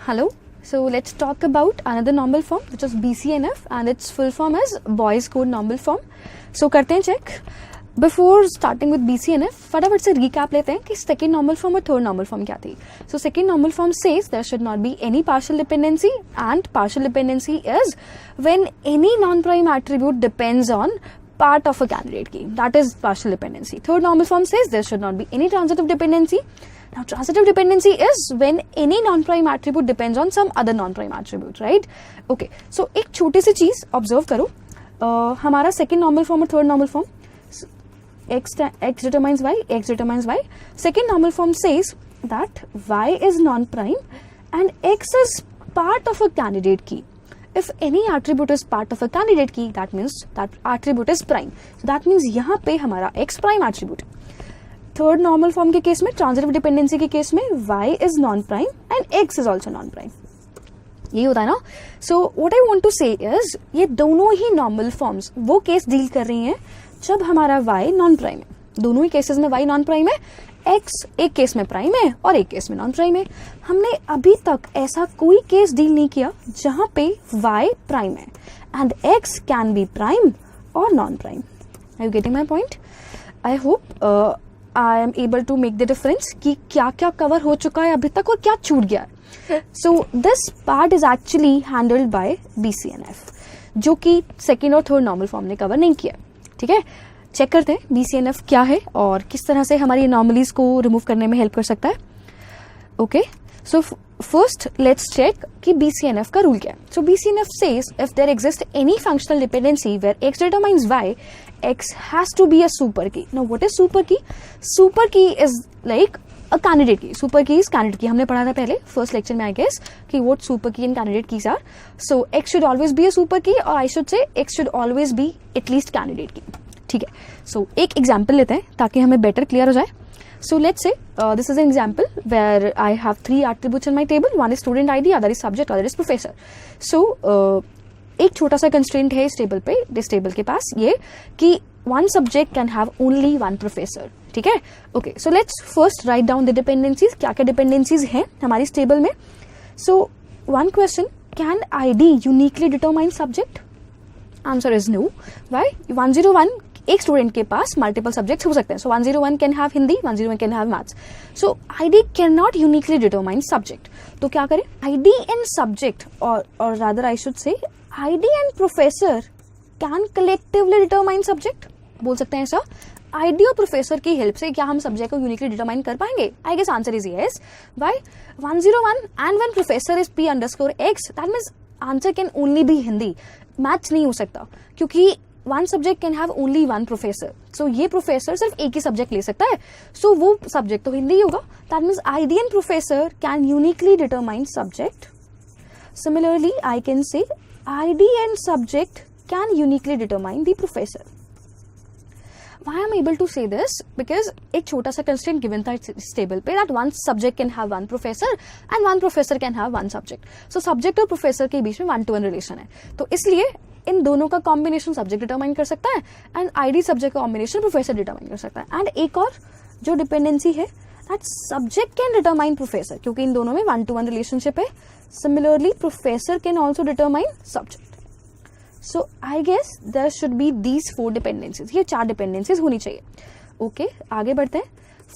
Hello. So let's talk about another normal form which is BCNF and its full form is Boy's Code Normal Form. So करते हैं check. Before starting with BCNF, फटाफट से recap लेते हैं कि second normal form और third normal form क्या थी. So second normal form says there should not be any partial dependency, and partial dependency is when any non-prime attribute depends on part of a candidate key. That is partial dependency. Third normal form says there should not be any transitive dependency. Now transitive dependency is when any non-prime attribute depends on some other non-prime attribute, right? Okay. So एक छोटी सी चीज observe करो. हमारा second normal form और third normal form, x determines y, x determines y. Second normal form says that y is non-prime and x is part of a candidate key. If any attribute is part of a candidate key, that means that attribute is prime. So that means यहाँ पे हमारा x prime attribute. Third normal form के case में, transitive dependency के case में y is non prime and x is also non prime. ये होता है ना. So what I want to say is ये दोनों ही नॉर्मल फॉर्म्स वो केस डील कर रही हैं जब हमारा y नॉन प्राइम है. दोनों ही केसेस में y नॉन प्राइम है, x एक केस में प्राइम है और एक केस में नॉन प्राइम है. हमने अभी तक ऐसा कोई केस डील नहीं किया जहां पे y प्राइम है and x can be prime और non prime. Are you getting my point? I hope I am able to make the difference कि क्या क्या कवर हो चुका है अभी तक और क्या छूट गया है. So this part is actually handled by BCNF जो कि सेकेंड और थर्ड नॉर्मल फॉर्म ने कवर नहीं किया. ठीक है, चेक करते हैं BCNF क्या है और किस तरह से हमारी एनॉमलीज को रिमूव करने में हेल्प कर सकता है. Okay, so first let's check कि BCNF का रूल क्या है. सो BCNF says if there exists any functional dependency where x determines y, x has to be a super key. Now what is super key? Super key is like a candidate key. Super key is candidate key. हमने पढ़ा था पहले first lecture में I guess कि what super key and candidate keys are. So x should always be a super key or I should say x should always be at least candidate key. ठीक है, so एक example लेते हैं ताकि हमें better clear हो जाए. So let's say this is an example where I have three attributes in my table. One is student ID, other is subject, other is professor. So एक छोटा सा कंस्ट्रेंट है इस टेबल पे, इस टेबल के पास ये कि one subject can have only one professor. ठीक है, okay. So let's first write down the dependencies. क्या क्या डिपेंडेंसीज हैं हमारी इस टेबल में. So one question, can ID uniquely determine subject? Answer is no. Why? 101 एक स्टूडेंट के पास मल्टीपल सब्जेक्ट्स हो सकते हैं. सो 101 can have Hindi, 101 can have maths. So ID can not uniquely determine subject. तो क्या करें? ID एंड सब्जेक्ट और रादर आई शुड से ID and professor can collectively determine subject. बोल सकते हैं ऐसा. ID और प्रोफेसर की हेल्प से क्या हम सब्जेक्ट को यूनिकली डिटरमाइन कर पाएंगे? I guess answer is yes. Why? 101 and one professor is P_X. That means answer can only be Hindi. Match नहीं हो सकता क्योंकि one subject can have only one professor. So ये प्रोफेसर सिर्फ एक ही सब्जेक्ट ले सकता है. सो वो सब्जेक्ट तो हिंदी होगा. That means ID and professor can uniquely determine subject. Similarly I can say ID and subject can uniquely determine the professor. Why I'm able to say this? Because एक छोटा सा constraint given था इस table पे that one subject can have one professor and one professor can have one subject. So subject और professor के बीच में 1-to-1 relation है. तो इसलिए इन दोनों का combination subject determine कर सकता है and ID subject का combination professor determine कर सकता है. And एक और जो dependency है that subject can determine professor क्योंकि इन दोनों में 1-to-1 relationship है. Similarly, professor can also determine subject. So I guess there should be these 4 dependencies. ये 4 dependencies होनी चाहिए. Okay, आगे बढ़ते हैं.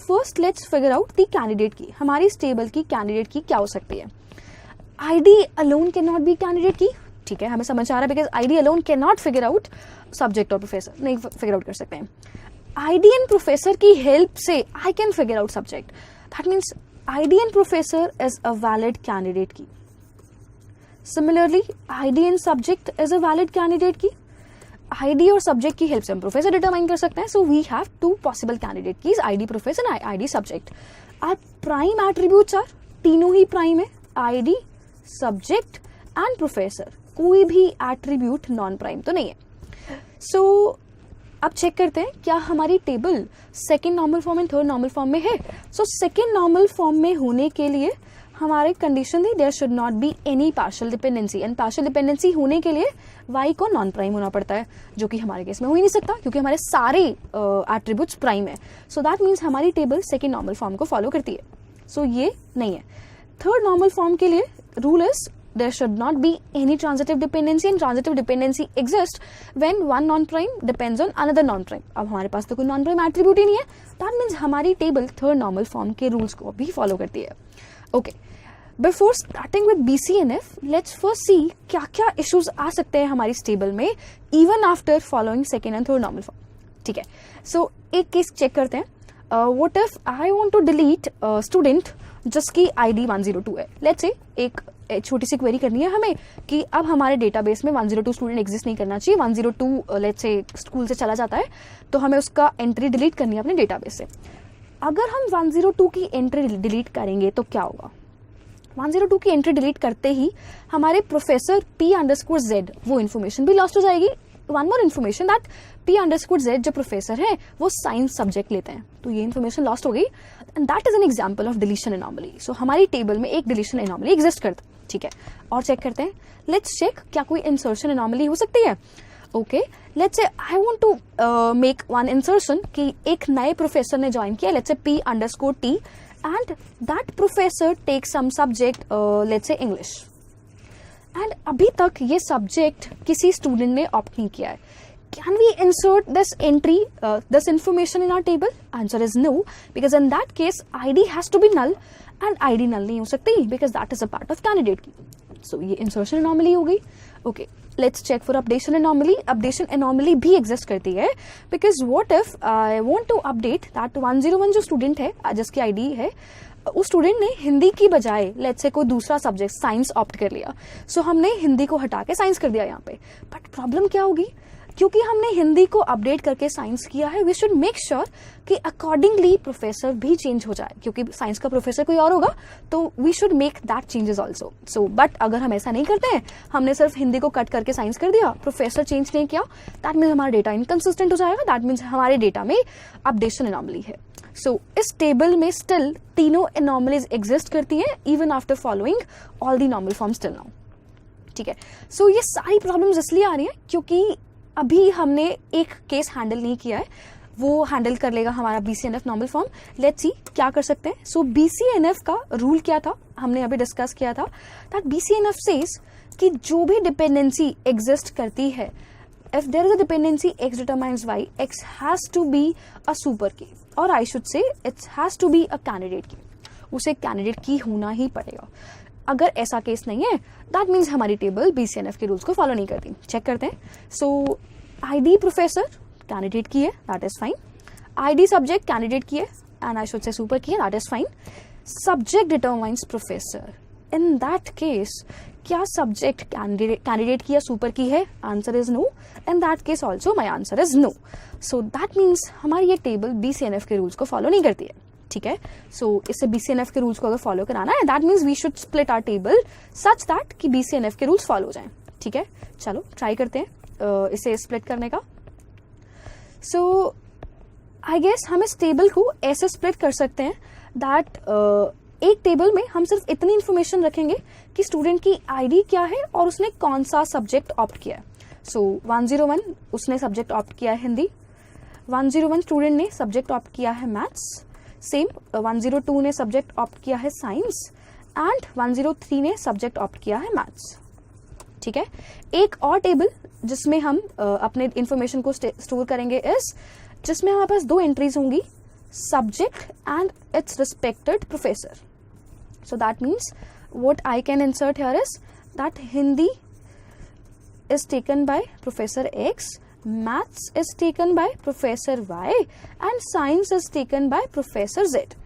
First, let's figure out the candidate key. हमारी इस टेबल की candidate key क्या हो सकती है? ID alone cannot be candidate key. ठीक है, हमें समझ आ रहा है because ID alone cannot figure out subject और professor. नहीं figure out कर सकते हैं. ID and professor की help से I can figure out subject. That means ID and professor is a valid candidate key. Similarly, ID and subject is a valid candidate key. ID और subject की help से हम professor determine कर सकते हैं. So we have 2 possible candidate keys, ID professor and ID subject. Our prime attributes are तीनों ही prime है, ID, subject and professor. कोई भी attribute non prime तो नहीं है. So अब चेक करते हैं क्या हमारी table second normal form and third normal form में है. सो सेकेंड नॉर्मल फॉर्म में होने के लिए हमारे कंडीशन थी there should not be any partial dependency. And partial dependency होने के लिए y को नॉन प्राइम होना पड़ता है जो कि हमारे केस में हो ही नहीं सकता क्योंकि हमारे सारे एट्रीब्यूट्स प्राइम है. सो दैट मीन्स हमारी टेबल सेकेंड नॉर्मल फॉर्म को फॉलो करती है. सो ये नहीं है. थर्ड नॉर्मल फॉर्म के लिए rule is there should not be any transitive dependency, and transitive dependency exists when one non-prime depends on another non-prime. अब हमारे पास तो कोई non-prime attribute ही नहीं है, that means हमारी table third normal form के rules को भी follow करती है. Okay. Before starting with BCNF, let's first see क्या क्या issues आ सकते हैं हमारी table में even after following second and third normal form. ठीक है, so एक case check करते हैं. What if I want to delete student जिसकी ID 102 है. Let's say एक छोटी सी क्वेरी करनी है हमें कि अब हमारे डेटाबेस में 102 स्टूडेंट एग्जिस्ट नहीं करना चाहिए, 102 लेट्स से स्कूल से चला जाता है, तो हमें उसका एंट्री डिलीट करनी है अपने डेटाबेस से. अगर हम 102 की एंट्री डिलीट करेंगे तो क्या होगा? 102 की एंट्री डिलीट करते ही हमारे प्रोफेसर P_Z वो इन्फॉर्मेशन भी लॉस्ट हो जाएगी. One more information that P_Z जो प्रोफेसर है वो साइंस सब्जेक्ट लेते हैं, तो ये इन्फॉर्मेशन लॉस्ट हो गई, and that is an example of deletion anomaly. So हमारी टेबल में एक डिलीशन एनॉमली एग्जिस्ट करता है. ठीक है, और चेक करते हैं. लेट्स चेक क्या कोई इंसर्शन एनॉमली हो सकती है. Okay, let's say I want to make one insertion कि एक नए प्रोफेसर ने ज्वाइन किया, let's say P_T, and that professor take some subject let's say English, and अभी तक ये सब्जेक्ट किसी स्टूडेंट ने ऑप्ट नहीं किया है. Can we insert this entry, this information in our table? Answer is no, because in that case ID has to be null, and ID null नहीं हो सकती because that is a part of candidate key. So ये insertion anomaly हो गई. Okay, let's check for updation anomaly. Updation anomaly भी exist करती है because what if I want to update that 101 जो student है जिसकी ID है, उस स्टूडेंट ने हिंदी की बजाय लेट्स से कोई दूसरा सब्जेक्ट साइंस ऑप्ट कर लिया. सो हमने हिंदी को हटा के साइंस कर दिया यहाँ पे. बट प्रॉब्लम क्या होगी? क्योंकि हमने हिंदी को अपडेट करके साइंस किया है, वी शुड मेक श्योर कि अकॉर्डिंगली प्रोफेसर भी चेंज हो जाए, क्योंकि साइंस का प्रोफेसर कोई और होगा, तो we should make that changes also. So but अगर हम ऐसा नहीं करते हैं, हमने सिर्फ हिंदी को कट करके साइंस कर दिया, प्रोफेसर चेंज नहीं किया, दैट मीन्स हमारा डेटा इनकंसिस्टेंट हो जाएगा, दैट मीन्स हमारे डेटा में अपडेशन एनॉमली है. सो इस टेबल में स्टिल तीनों एनॉमलीज एग्जिस्ट करती हैं even after following all the normal forms till now. ठीक है, सो ये सारी प्रॉब्लम्स इसलिए आ रही हैं क्योंकि अभी हमने एक केस हैंडल नहीं किया है, वो हैंडल कर लेगा हमारा BCNF normal form. Let's see क्या कर सकते हैं. सो BCNF का रूल क्या था, हमने अभी डिस्कस किया था दैट BCNF सेज कि जो भी डिपेंडेंसी एग्जिस्ट करती है, if there is a dependency x determines y, x has to be a super key, or I should say it has to be a candidate key. उसे candidate की होना ही पड़ेगा. अगर ऐसा केस नहीं है, दैट मीन्स हमारी टेबल BCNF के रूल्स को फॉलो नहीं करती. चेक करते हैं. सो ID प्रोफेसर कैंडिडेट की है, that is fine. ID subject candidate की है, and I should say super की है, that is fine. Subject determines professor, in that case क्या सब्जेक्ट कैंडिडेट की या सुपर की है? Answer is no. In that case also my answer is no. So that means हमारी ये table BCNF के रूल्स को फॉलो नहीं करती है. ठीक है, सो इससे BCNF के रूल्स को अगर फॉलो कराना है, that means we should split our table such that कि BCNF के रूल्स फॉलो हो जाएं. ठीक है, चलो ट्राई करते हैं इसे स्प्लिट करने का. सो आई गेस हम इस टेबल को ऐसे स्प्लिट कर सकते हैं दैट एक टेबल में हम सिर्फ इतनी इंफॉर्मेशन रखेंगे कि स्टूडेंट की ID क्या है और उसने कौन सा सब्जेक्ट ऑप्ट किया है. सो 101 उसने सब्जेक्ट ऑप्ट किया है हिंदी, 101 स्टूडेंट ने सब्जेक्ट ऑप्ट किया है मैथ्स, सेम 102 ने सब्जेक्ट ऑप्ट किया है साइंस, एंड 103 ने सब्जेक्ट ऑप्ट किया है मैथ्स. ठीक है, एक और टेबल जिसमें हम अपने इंफॉर्मेशन को स्टोर करेंगे इस जिसमें हमारे पास दो एंट्रीज होंगी, subject and it's respected professor. So that means what I can insert here is that Hindi is taken by Professor X, Maths is taken by Professor Y, and Science is taken by Professor Z.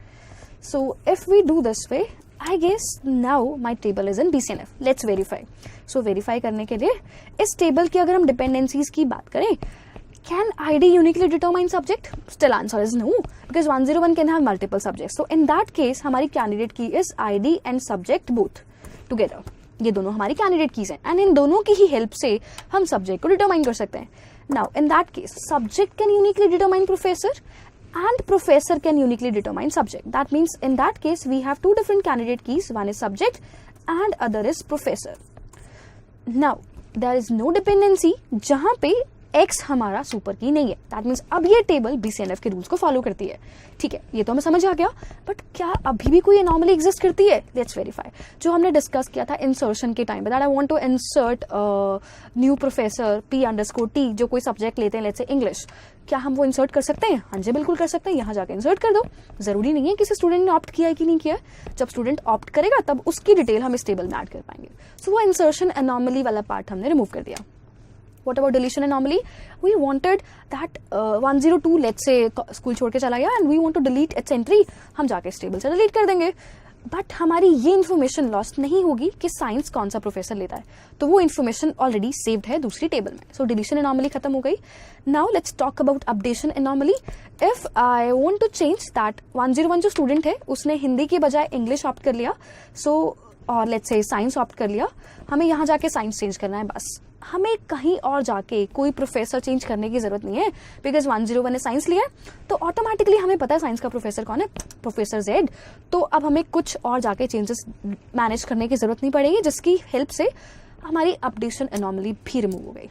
So if we do this way, I guess now my table is in BCNF. Let's verify. So verify करने के लिए इस table की अगर हम dependencies की बात करें, can ID uniquely determine subject? Still answer is no, because 101 can have multiple subjects. So in that case हमारी candidate key is ID and subject both together. ये दोनों हमारी candidate keys हैं, and इन दोनों की ही help से हम subject को determine कर सकते हैं. Now in that case subject can uniquely determine professor and professor can uniquely determine subject. That means in that case we have two different candidate keys. One is subject and other is professor. Now there is no dependency जहाँ पे x हमारा super की नहीं है। That means अब ये table BCNF के rules को फॉलो करती है। ठीक है, ये तो हमें समझ आ गया, बट क्या अभी भी कोई एनॉमली एग्जिस्ट करती है? Let's verify. जो हमने डिस्कस किया था इंसर्शन के टाइम पे, that I want to insert new professor P_T, जो कोई सब्जेक्ट लेते हैं, लेट्स से इंग्लिश, क्या हम वो इंसर्ट कर सकते हैं? हाँ जी, बिल्कुल कर सकते हैं। यहाँ जाके इंसर्ट कर दो। जरूरी नहीं है किसी स्टूडेंट ने ऑप्ट किया है कि नहीं किया। जब स्टूडेंट ऑप्ट करेगा तब उसकी डिटेल हम इस टेबल में ऐड कर पाएंगे। सो वो इंसर्शन एनॉमली वाला पार्ट हमने रिमूव कर दिया। What about deletion anomaly? We wanted that 102, let's say school छोड़ के चला गया and we want to delete its entry. हम जाके इस टेबल से डिलीट कर देंगे, बट हमारी ये इन्फॉर्मेशन लॉस्ट नहीं होगी कि साइंस कौन सा प्रोफेसर लेता है, तो वो इन्फॉर्मेशन ऑलरेडी सेव्ड है दूसरी टेबल में। सो डिलीशन एनॉमली खत्म हो गई। Now let's talk about updation anomaly. If I want to change that 101 जो स्टूडेंट है उसने हिंदी के बजाय इंग्लिश ऑप्ट कर लिया, सो और लेट्स से साइंस ऑप्ट कर लिया, हमें यहाँ जाके साइंस चेंज करना है बस। हमें कहीं और जाके कोई प्रोफेसर चेंज करने की जरूरत नहीं है, बिकॉज 101 ने साइंस लिया तो ऑटोमेटिकली हमें पता है साइंस का प्रोफेसर कौन है, प्रोफेसर Z। तो अब हमें कुछ और जाके चेंजेस मैनेज करने की जरूरत नहीं पड़ेगी, जिसकी हेल्प से हमारी अपडेशन एनॉमली भी रिमूव हो गई।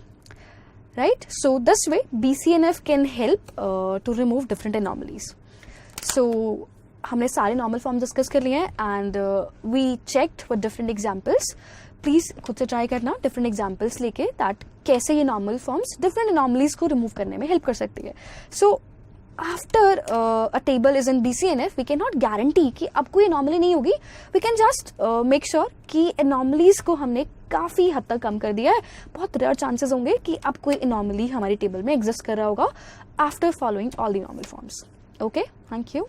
Right, so this way BCNF can help to remove different anomalies. So हमने सारे नॉर्मल फॉर्म डिस्कस कर लिए हैं and we checked with different examples. Please खुद से ट्राई करना डिफरेंट एग्जांपल्स लेके, दैट कैसे ये नॉर्मल फॉर्म्स डिफरेंट एनॉमलीज को रिमूव करने में हेल्प कर सकती है। So after a table is in BCNF we can not guarantee कि अब कोई एनॉमली नहीं होगी। We can just make sure कि एनॉमलीज को हमने काफी हद तक कम कर दिया है। बहुत रेयर चांसेस होंगे कि अब कोई एनॉमली हमारी टेबल में एग्जिस्ट कर रहा होगा after following all the normal forms. Okay, thank you.